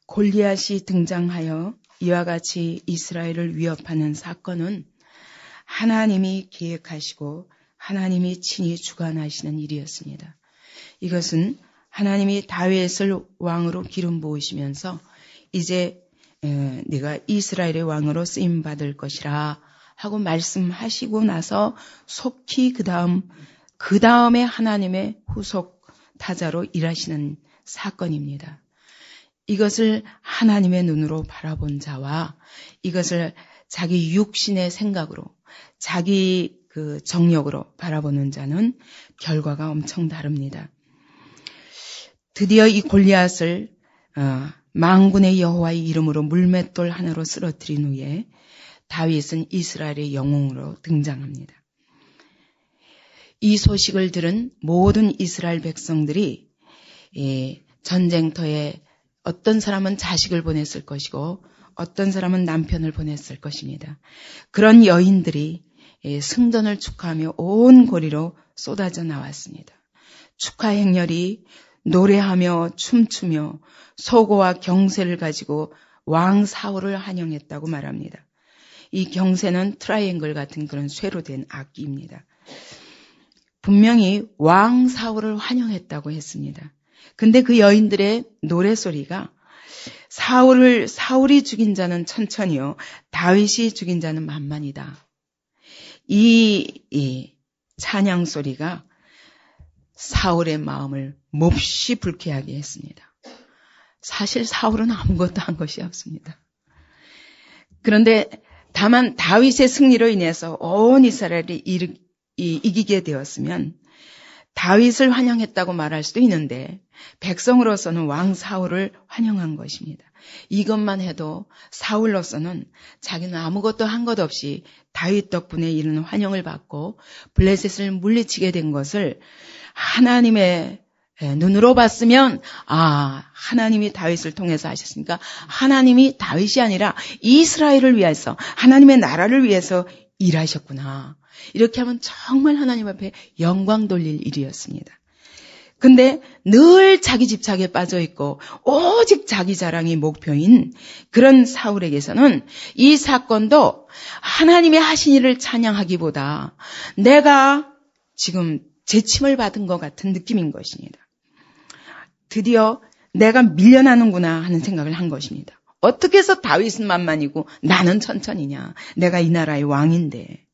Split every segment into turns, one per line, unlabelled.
골리앗이 등장하여 이와 같이 이스라엘을 위협하는 사건은 하나님이 계획하시고 하나님이 친히 주관하시는 일이었습니다. 이것은 하나님이 다윗을 왕으로 기름 부으시면서 이제 네가 이스라엘의 왕으로 쓰임받을 것이라 하고 말씀하시고 나서 속히 그 다음에 하나님의 후속 타자로 일하시는 사건입니다. 이것을 하나님의 눈으로 바라본 자와 이것을 자기 육신의 생각으로 자기 그 정력으로 바라보는 자는 결과가 엄청 다릅니다. 드디어 이 골리앗을 만군의 여호와의 이름으로 물맷돌 하나로 쓰러뜨린 후에 다윗은 이스라엘의 영웅으로 등장합니다. 이 소식을 들은 모든 이스라엘 백성들이 전쟁터에 어떤 사람은 자식을 보냈을 것이고 어떤 사람은 남편을 보냈을 것입니다. 그런 여인들이 승전을 축하하며 온 고리로 쏟아져 나왔습니다. 축하 행렬이 노래하며 춤추며 소고와 경쇠를 가지고 왕 사울을 환영했다고 말합니다. 이 경쇠는 트라이앵글 같은 그런 쇠로 된 악기입니다. 분명히 왕 사울을 환영했다고 했습니다. 근데 그 여인들의 노래소리가 사울이 죽인 자는 천천히요, 다윗이 죽인 자는 만만이다. 이 찬양 소리가 사울의 마음을 몹시 불쾌하게 했습니다. 사실 사울은 아무것도 한 것이 없습니다. 그런데 다만 다윗의 승리로 인해서 온 이스라엘이 이기게 되었으면 다윗을 환영했다고 말할 수도 있는데 백성으로서는 왕 사울을 환영한 것입니다. 이것만 해도 사울로서는 자기는 아무것도 한 것 없이 다윗 덕분에 이런 환영을 받고 블레셋을 물리치게 된 것을 하나님의 눈으로 봤으면 하나님이 다윗을 통해서 하셨으니까 하나님이 다윗이 아니라 이스라엘을 위해서 하나님의 나라를 위해서 일하셨구나. 이렇게 하면 정말 하나님 앞에 영광 돌릴 일이었습니다. 근데 늘 자기 집착에 빠져있고 오직 자기 자랑이 목표인 그런 사울에게서는 이 사건도 하나님의 하신 일을 찬양하기보다 내가 지금 재침을 받은 것 같은 느낌인 것입니다. 드디어 내가 밀려나는구나 하는 생각을 한 것입니다. 어떻게 해서 다윗은 만만이고 나는 천천히냐. 내가 이 나라의 왕인데.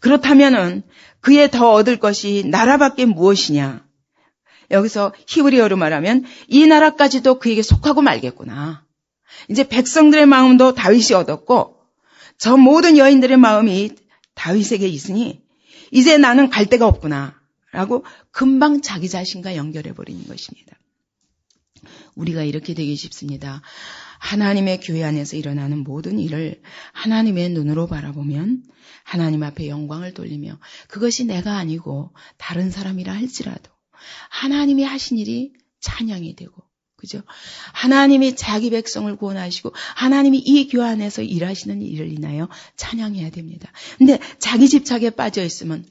그렇다면은 그에 더 얻을 것이 나라밖에 무엇이냐. 여기서 히브리어로 말하면 이 나라까지도 그에게 속하고 말겠구나. 이제 백성들의 마음도 다윗이 얻었고 저 모든 여인들의 마음이 다윗에게 있으니 이제 나는 갈 데가 없구나 라고 금방 자기 자신과 연결해버리는 것입니다. 우리가 이렇게 되기 쉽습니다. 하나님의 교회 안에서 일어나는 모든 일을 하나님의 눈으로 바라보면 하나님 앞에 영광을 돌리며 그것이 내가 아니고 다른 사람이라 할지라도 하나님이 하신 일이 찬양이 되고, 그죠? 하나님이 자기 백성을 구원하시고 하나님이 이 교회 안에서 일하시는 일을 인하여 찬양해야 됩니다. 근데 자기 집착에 빠져 있으면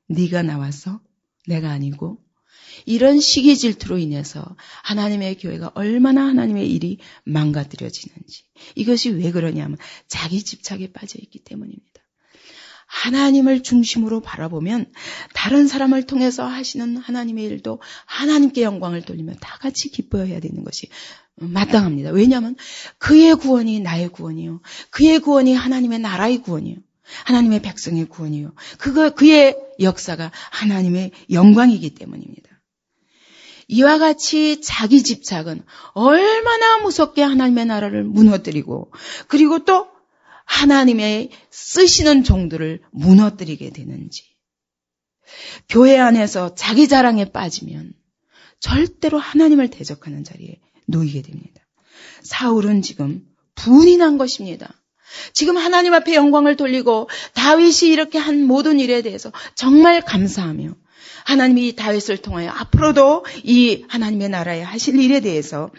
네가 나와서 내가 아니고 이런 시기 질투로 인해서 하나님의 교회가 얼마나 하나님의 일이 망가뜨려지는지 이것이 왜 그러냐면 자기 집착에 빠져 있기 때문입니다. 하나님을 중심으로 바라보면 다른 사람을 통해서 하시는 하나님의 일도 하나님께 영광을 돌리며 다 같이 기뻐해야 되는 것이 마땅합니다. 왜냐하면 그의 구원이 나의 구원이요. 그의 구원이 하나님의 나라의 구원이요. 하나님의 백성의 구원이요. 그의 역사가 하나님의 영광이기 때문입니다. 이와 같이 자기 집착은 얼마나 무섭게 하나님의 나라를 무너뜨리고 그리고 또 하나님의 쓰시는 종들을 무너뜨리게 되는지. 교회 안에서 자기 자랑에 빠지면 절대로 하나님을 대적하는 자리에 놓이게 됩니다. 사울은 지금 분이 난 것입니다. 지금 하나님 앞에 영광을 돌리고 다윗이 이렇게 한 모든 일에 대해서 정말 감사하며 하나님이 다윗을 통하여 앞으로도 이 하나님의 나라에 하실 일에 대해서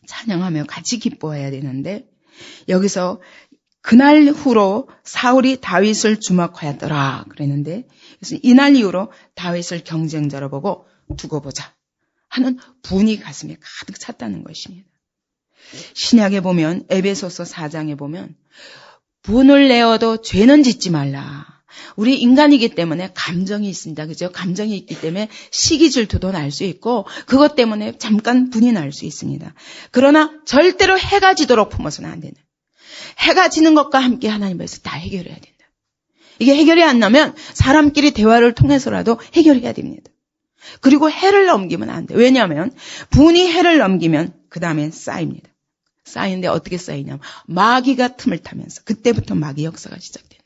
찬양하며 같이 기뻐해야 되는데 여기서 그날 후로 사울이 다윗을 주목하였더라 그랬는데 그래서 이날 이후로 다윗을 경쟁자로 보고 두고 보자 하는 분이 가슴에 가득 찼다는 것입니다. 신약에 보면 에베소서 4장에 보면 분을 내어도 죄는 짓지 말라. 우리 인간이기 때문에 감정이 있습니다. 그죠? 감정이 있기 때문에 시기 질투도 날 수 있고 그것 때문에 잠깐 분이 날 수 있습니다. 그러나 절대로 해가 지도록 품어서는 안 된다. 해가 지는 것과 함께 하나님께서 다 해결해야 된다. 이게 해결이 안 나면 사람끼리 대화를 통해서라도 해결해야 됩니다. 그리고 해를 넘기면 안 돼요. 왜냐하면 분이 해를 넘기면 그 다음엔 쌓입니다. 쌓이는데 어떻게 쌓이냐면 마귀가 틈을 타면서 그때부터 마귀 역사가 시작돼요.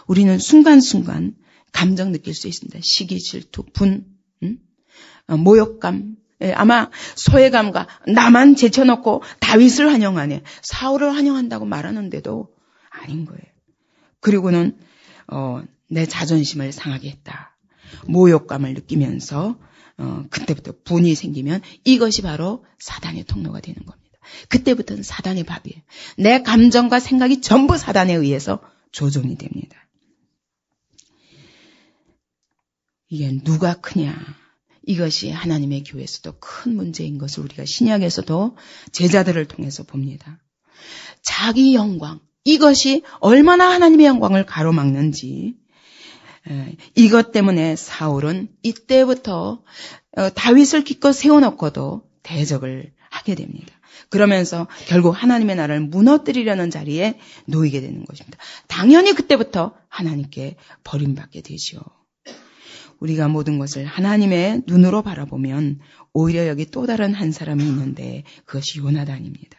우리는 순간순간 감정 느낄 수 있습니다. 시기, 질투, 분, 모욕감. 아마 소외감과 나만 제쳐놓고 다윗을 환영하네. 사울을 환영한다고 말하는데도 아닌 거예요. 그리고는 내 자존심을 상하게 했다. 모욕감을 느끼면서 그때부터 분이 생기면 이것이 바로 사단의 통로가 되는 겁니다. 그때부터는 사단의 밥이에요. 내 감정과 생각이 전부 사단에 의해서 조종이 됩니다. 이게 누가 크냐? 이것이 하나님의 교회에서도 큰 문제인 것을 우리가 신약에서도 제자들을 통해서 봅니다. 자기 영광, 이것이 얼마나 하나님의 영광을 가로막는지 이것 때문에 사울은 이때부터 다윗을 기껏 세워놓고도 대적을 하게 됩니다. 그러면서 결국 하나님의 나라를 무너뜨리려는 자리에 놓이게 되는 것입니다. 당연히 그때부터 하나님께 버림받게 되죠. 우리가 모든 것을 하나님의 눈으로 바라보면 오히려 여기 또 다른 한 사람이 있는데 그것이 요나단입니다.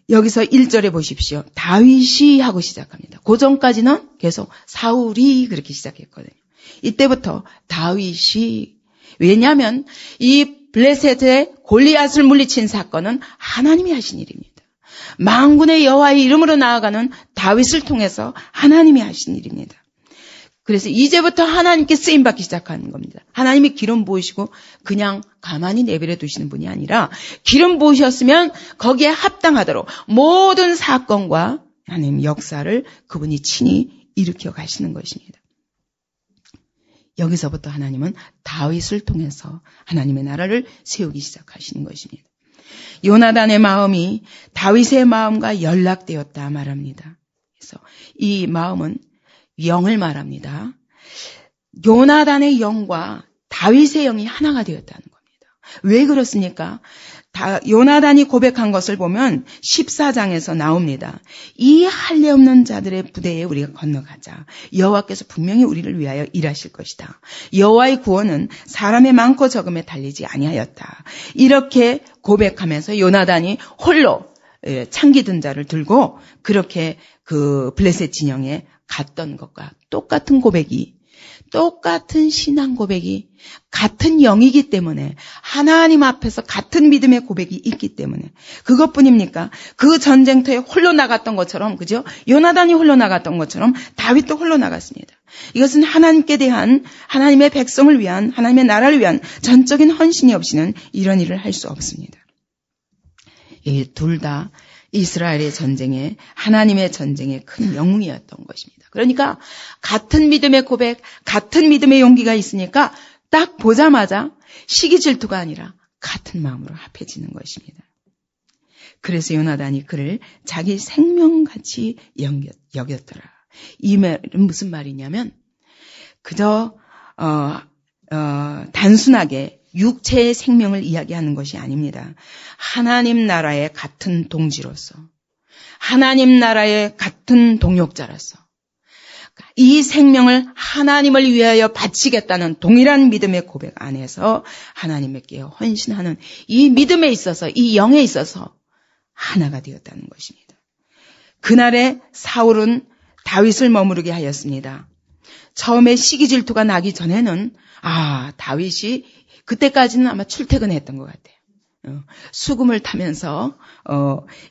여기서 1절에 보십시오. 다윗이 하고 시작합니다. 그 전까지는 계속 사울이 그렇게 시작했거든요. 이때부터 다윗이, 왜냐하면 이 블레셋의 골리앗을 물리친 사건은 하나님이 하신 일입니다. 만군의 여호와의 이름으로 나아가는 다윗을 통해서 하나님이 하신 일입니다. 그래서 이제부터 하나님께 쓰임받기 시작하는 겁니다. 하나님이 기름 부으시고 그냥 가만히 내버려 두시는 분이 아니라 기름 부으셨으면 거기에 합당하도록 모든 사건과 하나님 역사를 그분이 친히 일으켜 가시는 것입니다. 여기서부터 하나님은 다윗을 통해서 하나님의 나라를 세우기 시작하시는 것입니다. 요나단의 마음이 다윗의 마음과 연락되었다 말합니다. 그래서 이 마음은 영을 말합니다. 요나단의 영과 다윗의 영이 하나가 되었다는 겁니다. 왜 그렇습니까? 요나단이 고백한 것을 보면 14장에서 나옵니다. 이 할례 없는 자들의 부대에 우리가 건너가자. 여호와께서 분명히 우리를 위하여 일하실 것이다. 여호와의 구원은 사람의 많고 적음에 달리지 아니하였다. 이렇게 고백하면서 요나단이 홀로 창기 든 자를 들고 그렇게 그 블레셋 진영에 갔던 것과 똑같은 고백이, 똑같은 신앙 고백이 같은 영이기 때문에 하나님 앞에서 같은 믿음의 고백이 있기 때문에 그것뿐입니까? 그 전쟁터에 홀로 나갔던 것처럼, 그죠? 요나단이 홀로 나갔던 것처럼 다윗도 홀로 나갔습니다. 이것은 하나님께 대한, 하나님의 백성을 위한, 하나님의 나라를 위한 전적인 헌신이 없이는 이런 일을 할 수 없습니다. 이 둘 다 이스라엘의 전쟁에, 하나님의 전쟁에 큰 영웅이었던 것입니다. 그러니까 같은 믿음의 고백, 같은 믿음의 용기가 있으니까 딱 보자마자 시기 질투가 아니라 같은 마음으로 합해지는 것입니다. 그래서 요나단이 그를 자기 생명같이 여겼더라. 이 말은 무슨 말이냐면 그저 단순하게 육체의 생명을 이야기하는 것이 아닙니다. 하나님 나라의 같은 동지로서, 하나님 나라의 같은 동역자로서 이 생명을 하나님을 위하여 바치겠다는 동일한 믿음의 고백 안에서 하나님께 헌신하는 이 믿음에 있어서, 이 영에 있어서 하나가 되었다는 것입니다. 그날에 사울은 다윗을 머무르게 하였습니다. 처음에 시기 질투가 나기 전에는 다윗이 그때까지는 아마 출퇴근했던 것 같아요. 수금을 타면서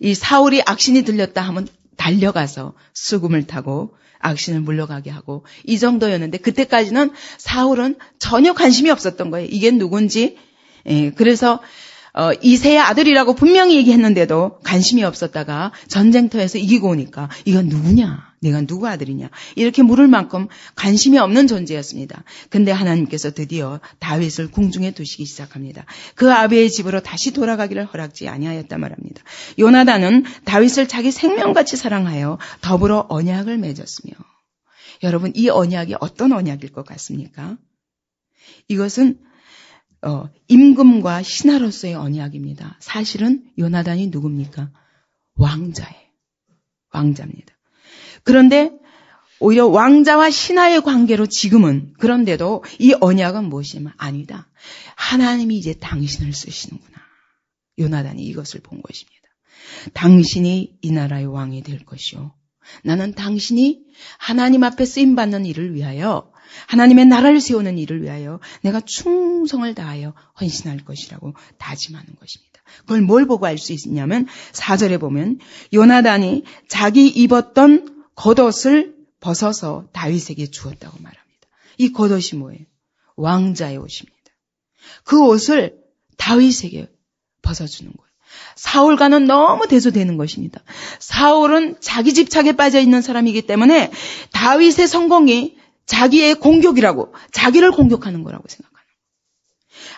이 사울이 악신이 들렸다 하면 달려가서 수금을 타고 악신을 물러가게 하고 이 정도였는데 그때까지는 사울은 전혀 관심이 없었던 거예요. 이게 누군지. 그래서 이새의 아들이라고 분명히 얘기했는데도 관심이 없었다가 전쟁터에서 이기고 오니까 이건 누구냐? 내가 누구 아들이냐? 이렇게 물을 만큼 관심이 없는 존재였습니다. 근데 하나님께서 드디어 다윗을 궁중에 두시기 시작합니다. 그 아비의 집으로 다시 돌아가기를 허락지 아니하였다 말합니다. 요나단은 다윗을 자기 생명같이 사랑하여 더불어 언약을 맺었으며, 여러분, 이 언약이 어떤 언약일 것 같습니까? 이것은 임금과 신하로서의 언약입니다. 사실은 요나단이 누굽니까? 왕자입니다. 그런데 오히려 왕자와 신하의 관계로 지금은, 그런데도 이 언약은 무엇이냐면, 아니다, 하나님이 이제 당신을 쓰시는구나. 요나단이 이것을 본 것입니다. 당신이 이 나라의 왕이 될 것이요, 나는 당신이 하나님 앞에 쓰임받는 일을 위하여, 하나님의 나라를 세우는 일을 위하여 내가 충성을 다하여 헌신할 것이라고 다짐하는 것입니다. 그걸 뭘 보고 알 수 있냐면 4절에 보면 요나단이 자기 입었던 겉옷을 벗어서 다윗에게 주었다고 말합니다. 이 겉옷이 뭐예요? 왕자의 옷입니다. 그 옷을 다윗에게 벗어주는 거예요. 사울과는 너무 대조되는 것입니다. 사울은 자기 집착에 빠져 있는 사람이기 때문에 다윗의 성공이 자기의 공격이라고, 자기를 공격하는 거라고 생각하는 거예요.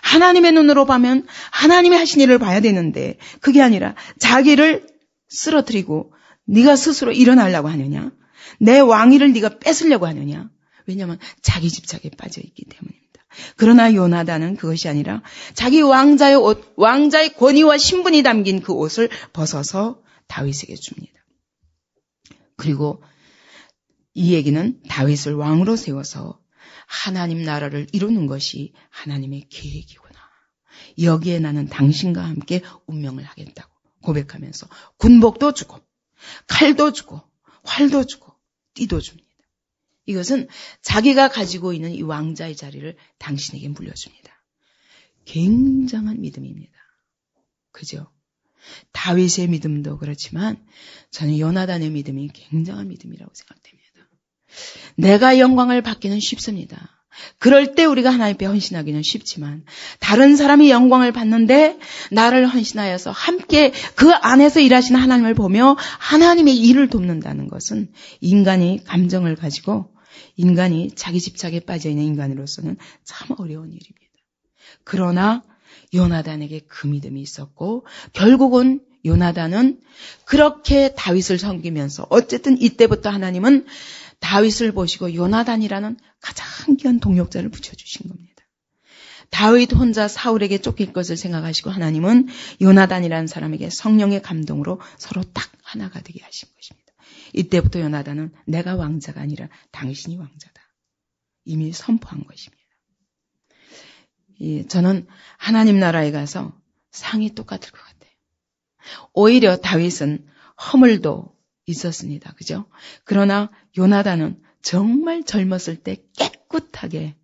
하나님의 눈으로 보면 하나님이 하신 일을 봐야 되는데 그게 아니라 자기를 쓰러뜨리고 네가 스스로 일어나려고 하느냐? 내 왕위를 네가 뺏으려고 하느냐? 왜냐하면 자기 집착에 빠져 있기 때문입니다. 그러나 요나단은 그것이 아니라 자기 왕자의 옷, 왕자의 권위와 신분이 담긴 그 옷을 벗어서 다윗에게 줍니다. 그리고 이 얘기는 다윗을 왕으로 세워서 하나님 나라를 이루는 것이 하나님의 계획이구나. 여기에 나는 당신과 함께 운명을 하겠다고 고백하면서 군복도 주고 칼도 주고 활도 주고 띠도 줍니다. 이것은 자기가 가지고 있는 이 왕자의 자리를 당신에게 물려줍니다. 굉장한 믿음입니다. 그죠? 다윗의 믿음도 그렇지만 저는 요나단의 믿음이 굉장한 믿음이라고 생각됩니다. 내가 영광을 받기는 쉽습니다. 그럴 때 우리가 하나님 앞에 헌신하기는 쉽지만 다른 사람이 영광을 받는데 나를 헌신하여서 함께 그 안에서 일하시는 하나님을 보며 하나님의 일을 돕는다는 것은 인간이 감정을 가지고 인간이 자기 집착에 빠져있는 인간으로서는 참 어려운 일입니다. 그러나 요나단에게 그 믿음이 있었고 결국은 요나단은 그렇게 다윗을 섬기면서 어쨌든 이때부터 하나님은 다윗을 보시고 요나단이라는 가장 귀한 동역자를 붙여주신 겁니다. 다윗 혼자 사울에게 쫓길 것을 생각하시고 하나님은 요나단이라는 사람에게 성령의 감동으로 서로 딱 하나가 되게 하신 것입니다. 이때부터 요나단은 내가 왕자가 아니라 당신이 왕자다. 이미 선포한 것입니다. 저는 하나님 나라에 가서 상이 똑같을 것 같아요. 오히려 다윗은 허물도 있었습니다. 그죠? 그러나 요나단은 정말 젊었을 때 깨끗하게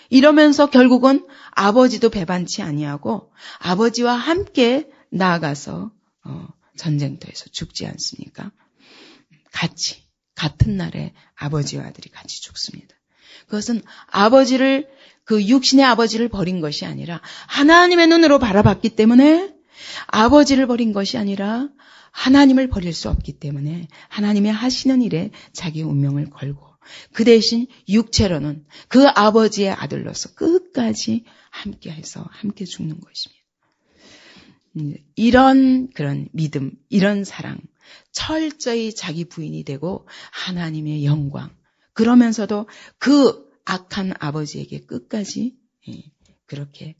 이러면서 결국은 아버지도 배반치 아니하고 아버지와 함께 나아가서 전쟁터에서 죽지 않습니까? 같은 날에 아버지와 아들이 같이 죽습니다. 그것은 아버지를 그 육신의 아버지를 버린 것이 아니라 하나님의 눈으로 바라봤기 때문에 아버지를 버린 것이 아니라 하나님을 버릴 수 없기 때문에 하나님의 하시는 일에 자기 운명을 걸고 그 대신 육체로는 그 아버지의 아들로서 끝까지 함께해서 함께 죽는 것입니다. 이런 그런 믿음, 이런 사랑, 철저히 자기 부인이 되고 하나님의 영광, 그러면서도 그 악한 아버지에게 끝까지 그렇게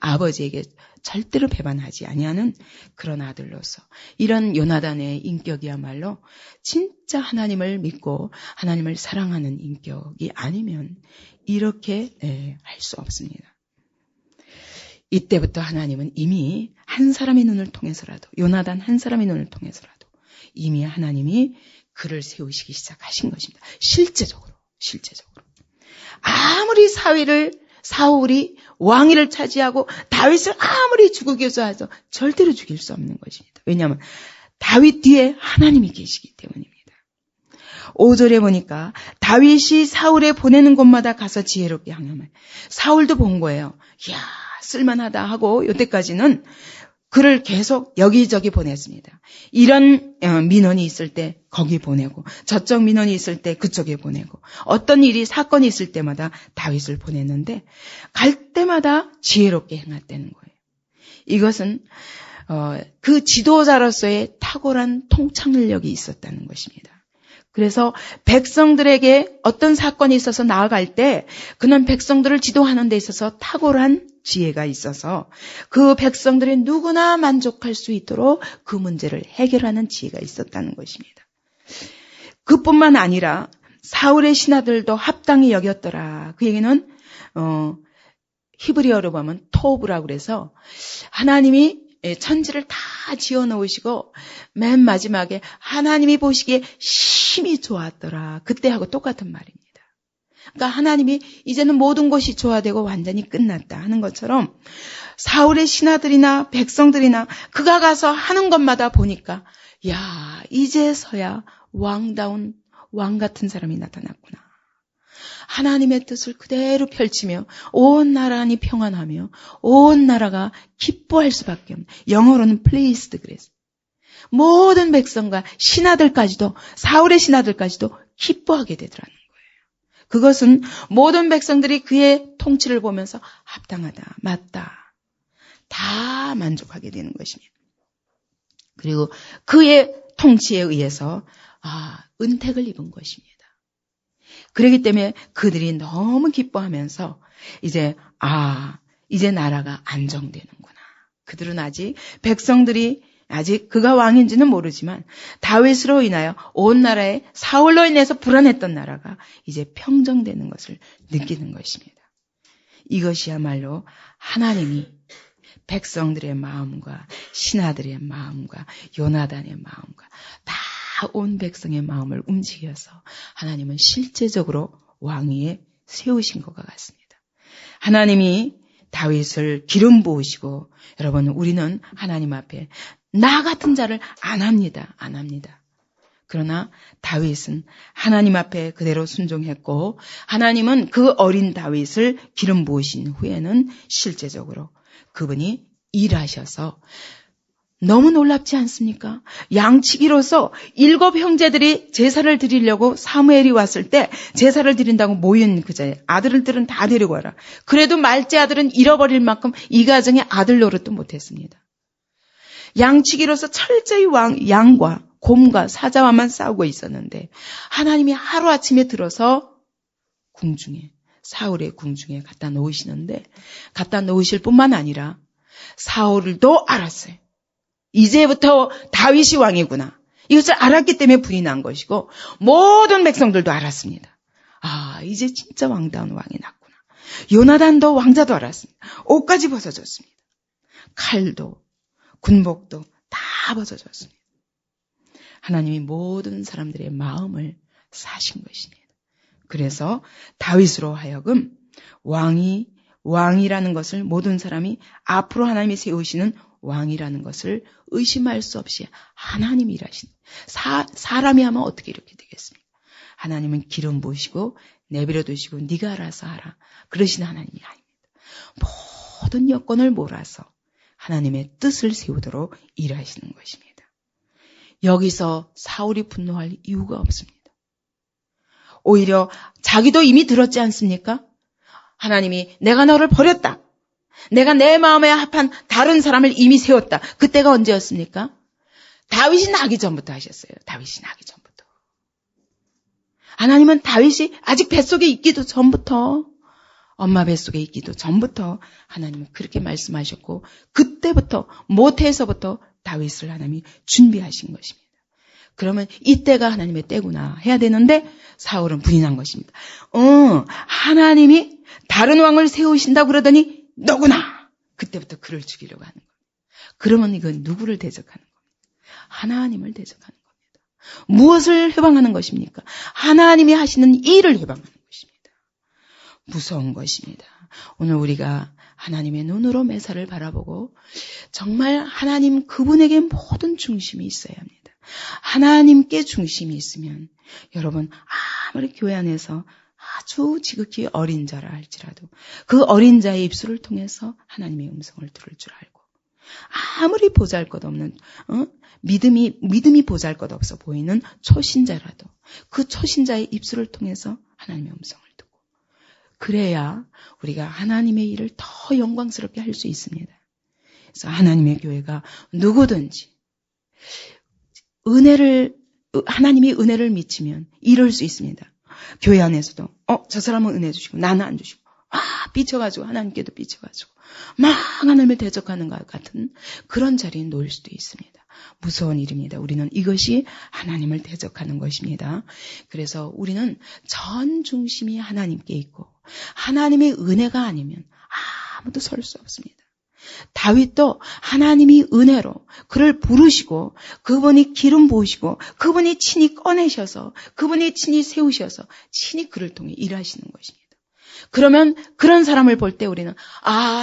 아버지에게 절대로 배반하지 아니하는 그런 아들로서 이런 요나단의 인격이야말로 진짜 하나님을 믿고 하나님을 사랑하는 인격이 아니면 이렇게 할 수 없습니다. 이때부터 하나님은 이미 한 사람의 눈을 통해서라도 요나단 한 사람의 눈을 통해서라도 이미 하나님이 그를 세우시기 시작하신 것입니다. 실제적으로 아무리 사울이 왕위를 차지하고 다윗을 아무리 죽이기 위해서 절대로 죽일 수 없는 것입니다. 왜냐하면 다윗 뒤에 하나님이 계시기 때문입니다. 5절에 보니까 다윗이 사울에 보내는 곳마다 가서 지혜롭게 항명해. 사울도 본 거예요. 이야 쓸만하다 하고 이때까지는 그를 계속 여기저기 보냈습니다. 이런 민원이 있을 때 거기 보내고 저쪽 민원이 있을 때 그쪽에 보내고 어떤 일이 사건이 있을 때마다 다윗을 보냈는데 갈 때마다 지혜롭게 행했다는 거예요. 이것은 그 지도자로서의 탁월한 통찰력이 있었다는 것입니다. 그래서 백성들에게 어떤 사건이 있어서 나아갈 때 그는 백성들을 지도하는 데 있어서 탁월한 지혜가 있어서 그 백성들이 누구나 만족할 수 있도록 그 문제를 해결하는 지혜가 있었다는 것입니다. 그뿐만 아니라 사울의 신하들도 합당히 여겼더라. 그 얘기는 히브리어로 보면 토브라고 그래서 하나님이 천지를 다 지어놓으시고 맨 마지막에 하나님이 보시기에 심히 좋았더라. 그때하고 똑같은 말입니다. 그러니까 하나님이 이제는 모든 것이 조화되고 완전히 끝났다 하는 것처럼 사울의 신하들이나 백성들이나 그가 가서 하는 것마다 보니까 야, 이제서야 왕다운 왕 같은 사람이 나타났구나. 하나님의 뜻을 그대로 펼치며 온 나라니 평안하며 온 나라가 기뻐할 수밖에 없는, 영어로는 pleased 그랬어요. 모든 백성과 신하들까지도, 사울의 신하들까지도 기뻐하게 되더라는 거예요. 그것은 모든 백성들이 그의 통치를 보면서 합당하다, 맞다, 다 만족하게 되는 것입니다. 그리고 그의 통치에 의해서 은택을 입은 것입니다. 그렇기 때문에 그들이 너무 기뻐하면서 이제 나라가 안정되는구나. 그들은 아직 백성들이 아직 그가 왕인지는 모르지만 다윗으로 인하여 온 나라에 사울로 인해서 불안했던 나라가 이제 평정되는 것을 느끼는 것입니다. 이것이야말로 하나님이 백성들의 마음과 신하들의 마음과 요나단의 마음과 다 온 백성의 마음을 움직여서 하나님은 실제적으로 왕위에 세우신 것과 같습니다. 하나님이 다윗을 기름 부으시고, 여러분, 우리는 하나님 앞에 나 같은 자를 안 합니다. 그러나 다윗은 하나님 앞에 그대로 순종했고, 하나님은 그 어린 다윗을 기름 부으신 후에는 실제적으로 그분이 일하셔서, 너무 놀랍지 않습니까? 양치기로서 7 형제들이 제사를 드리려고 사무엘이 왔을 때 제사를 드린다고 모인 그 자리에 아들들은 다 데리고 와라. 그래도 말째 아들은 잃어버릴 만큼 이 가정에 아들 노릇도 못했습니다. 양치기로서 철저히 양과 곰과 사자와만 싸우고 있었는데 하나님이 하루아침에 들어서 궁중에, 사울의 궁중에 갖다 놓으시는데, 갖다 놓으실 뿐만 아니라 사울도 알았어요. 이제부터 다윗이 왕이구나. 이것을 알았기 때문에 불이 난 것이고 모든 백성들도 알았습니다. 이제 진짜 왕다운 왕이 났구나. 요나단도 왕자도 알았습니다. 옷까지 벗어졌습니다. 칼도 군복도 다 벗어졌습니다. 하나님이 모든 사람들의 마음을 사신 것입니다. 그래서 다윗으로 하여금 왕이라는 것을 모든 사람이 앞으로 하나님이 세우시는 왕이라는 것을 의심할 수 없이 하나님이 일하신, 사람이 하면 어떻게 이렇게 되겠습니까? 하나님은 기름 부으시고 내버려 두시고 네가 알아서 하라, 그러신 하나님이 아닙니다. 모든 여건을 몰아서 하나님의 뜻을 세우도록 일하시는 것입니다. 여기서 사울이 분노할 이유가 없습니다. 오히려 자기도 이미 들었지 않습니까? 하나님이 내가 너를 버렸다, 내가 내 마음에 합한 다른 사람을 이미 세웠다. 그때가 언제였습니까? 다윗이 나기 전부터 하셨어요. 다윗이 나기 전부터. 하나님은 다윗이 아직 뱃속에 있기도 전부터, 엄마 뱃속에 있기도 전부터 하나님은 그렇게 말씀하셨고, 그때부터, 모태에서부터 다윗을 하나님이 준비하신 것입니다. 그러면 이때가 하나님의 때구나 해야 되는데 사울은 불이 난 것입니다. 하나님이 다른 왕을 세우신다고 그러더니 너구나. 그때부터 그를 죽이려고 하는 겁니다. 그러면 이건 누구를 대적하는 겁니까? 하나님을 대적하는 겁니다. 무엇을 해방하는 것입니까? 하나님이 하시는 일을 해방하는 것입니다. 무서운 것입니다. 오늘 우리가 하나님의 눈으로 매사를 바라보고 정말 하나님 그분에게 모든 중심이 있어야 합니다. 하나님께 중심이 있으면 여러분 아무리 교회 안에서 아주 지극히 어린 자라 할지라도 그 어린 자의 입술을 통해서 하나님의 음성을 들을 줄 알고, 아무리 보잘것없는 믿음이 보잘것없어 보이는 초신자라도 그 초신자의 입술을 통해서 하나님의 음성을 듣고, 그래야 우리가 하나님의 일을 더 영광스럽게 할 수 있습니다. 그래서 하나님의 교회가 누구든지 하나님이 은혜를 미치면 이럴 수 있습니다. 교회 안에서도 저 사람은 은혜 주시고 나는 안 주시고 삐쳐가지고 하나님께도 삐쳐가지고 막 하나님을 대적하는 것 같은 그런 자리에 놓일 수도 있습니다. 무서운 일입니다. 우리는 이것이 하나님을 대적하는 것입니다. 그래서 우리는 전 중심이 하나님께 있고 하나님의 은혜가 아니면 아무도 설 수 없습니다. 다윗도 하나님이 은혜로 그를 부르시고 그분이 기름 부으시고 그분이 친히 꺼내셔서 그분이 친히 세우셔서 친히 그를 통해 일하시는 것입니다. 그러면 그런 사람을 볼 때 우리는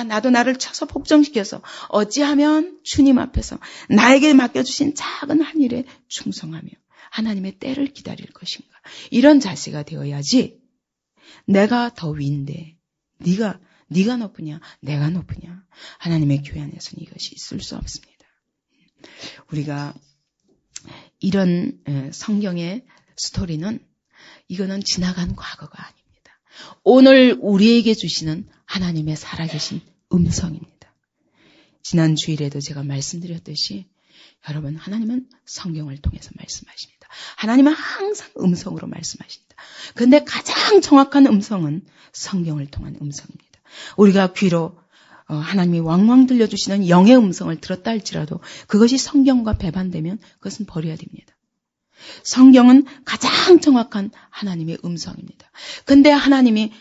나도 나를 쳐서 복종시켜서 어찌하면 주님 앞에서 나에게 맡겨주신 작은 한 일에 충성하며 하나님의 때를 기다릴 것인가, 이런 자세가 되어야지 내가 더 위인데 네가 높으냐 내가 높으냐, 하나님의 교회 안에서는 이것이 있을 수 없습니다. 우리가 이런 성경의 스토리는 이거는 지나간 과거가 아닙니다. 오늘 우리에게 주시는 하나님의 살아계신 음성입니다. 지난 주일에도 제가 말씀드렸듯이 여러분, 하나님은 성경을 통해서 말씀하십니다. 하나님은 항상 음성으로 말씀하십니다. 그런데 가장 정확한 음성은 성경을 통한 음성입니다. 우리가 귀로 하나님이 왕왕 들려주시는 영의 음성을 들었다 할지라도 그것이 성경과 배반되면 그것은 버려야 됩니다. 성경은 가장 정확한 하나님의 음성입니다. 근데 하나님이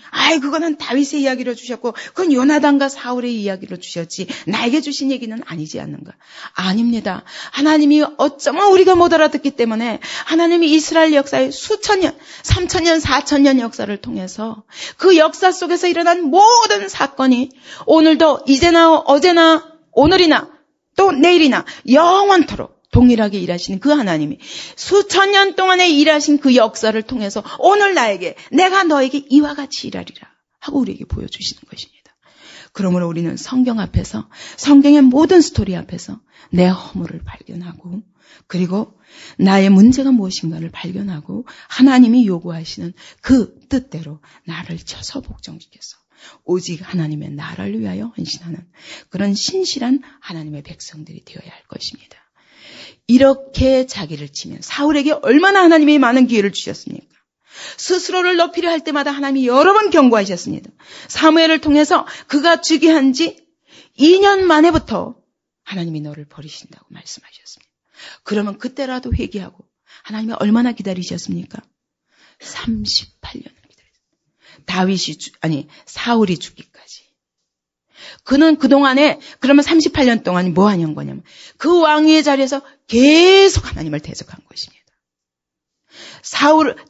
그거는 다윗의 이야기로 주셨고 그건 요나단과 사울의 이야기로 주셨지 나에게 주신 얘기는 아니지 않는가? 아닙니다. 하나님이 어쩌면 우리가 못 알아듣기 때문에 하나님이 이스라엘 역사의 수천 년, 3,000년, 4,000년 역사를 통해서 그 역사 속에서 일어난 모든 사건이 오늘도 이제나 어제나 오늘이나 또 내일이나 영원토록 동일하게 일하시는 그 하나님이 수천 년 동안에 일하신 그 역사를 통해서 오늘 내가 너에게 이와 같이 일하리라 하고 우리에게 보여주시는 것입니다. 그러므로 우리는 성경 앞에서, 성경의 모든 스토리 앞에서 내 허물을 발견하고 그리고 나의 문제가 무엇인가를 발견하고 하나님이 요구하시는 그 뜻대로 나를 쳐서 복종시켜서 오직 하나님의 나라를 위하여 헌신하는 그런 신실한 하나님의 백성들이 되어야 할 것입니다. 이렇게 자기를 치면 사울에게 얼마나 하나님이 많은 기회를 주셨습니까? 스스로를 높이려 할 때마다 하나님이 여러 번 경고하셨습니다. 사무엘을 통해서 그가 즉위한 지 2년 만에부터 하나님이 너를 버리신다고 말씀하셨습니다. 그러면 그때라도 회개하고 하나님이 얼마나 기다리셨습니까? 38년을 기다렸어요. 사울이 죽기까지. 그는 그동안에 그러면 38년 동안 뭐 하는 거냐면 그 왕위의 자리에서 계속 하나님을 대적한 것입니다.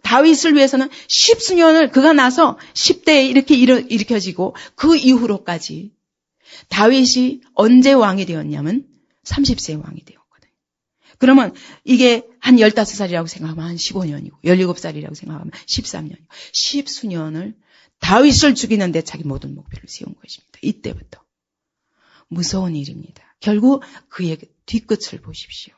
다윗을 위해서는 10수년을 그가 나서 10대에 이렇게 일으켜지고 그 이후로까지 다윗이 언제 왕이 되었냐면 30세에 왕이 되었거든요. 그러면 이게 한 15살이라고 생각하면 한 15년이고 17살이라고 생각하면 13년이고 10수년을 다윗을 죽이는 데 자기 모든 목표를 세운 것입니다. 이때부터. 무서운 일입니다. 결국 그의 뒤끝을 보십시오.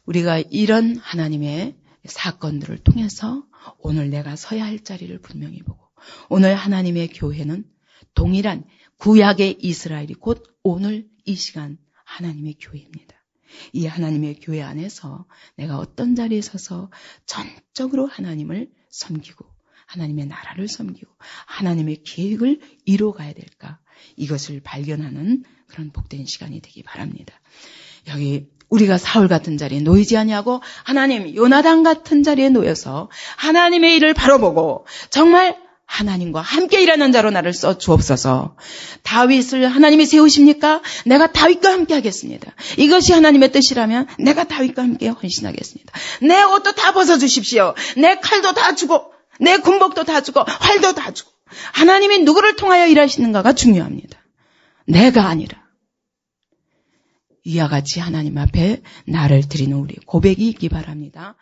우리가 이런 하나님의 사건들을 통해서 오늘 내가 서야 할 자리를 분명히 보고 오늘 하나님의 교회는 동일한 구약의 이스라엘이 곧 오늘 이 시간 하나님의 교회입니다. 이 하나님의 교회 안에서 내가 어떤 자리에 서서 전적으로 하나님을 섬기고 하나님의 나라를 섬기고 하나님의 계획을 이루어가야 될까, 이것을 발견하는 그런 복된 시간이 되기 바랍니다. 여기 우리가 사울 같은 자리에 놓이지 아니하고 하나님 요나단 같은 자리에 놓여서 하나님의 일을 바로 보고 정말 하나님과 함께 일하는 자로 나를 써 주옵소서. 다윗을 하나님이 세우십니까? 내가 다윗과 함께 하겠습니다. 이것이 하나님의 뜻이라면 내가 다윗과 함께 헌신하겠습니다. 내 옷도 다 벗어주십시오. 내 칼도 다 주고 내 군복도 다 주고 활도 다 주고. 하나님이 누구를 통하여 일하시는가가 중요합니다. 내가 아니라. 이와 같이 하나님 앞에 나를 드리는 우리 고백이 있기 바랍니다.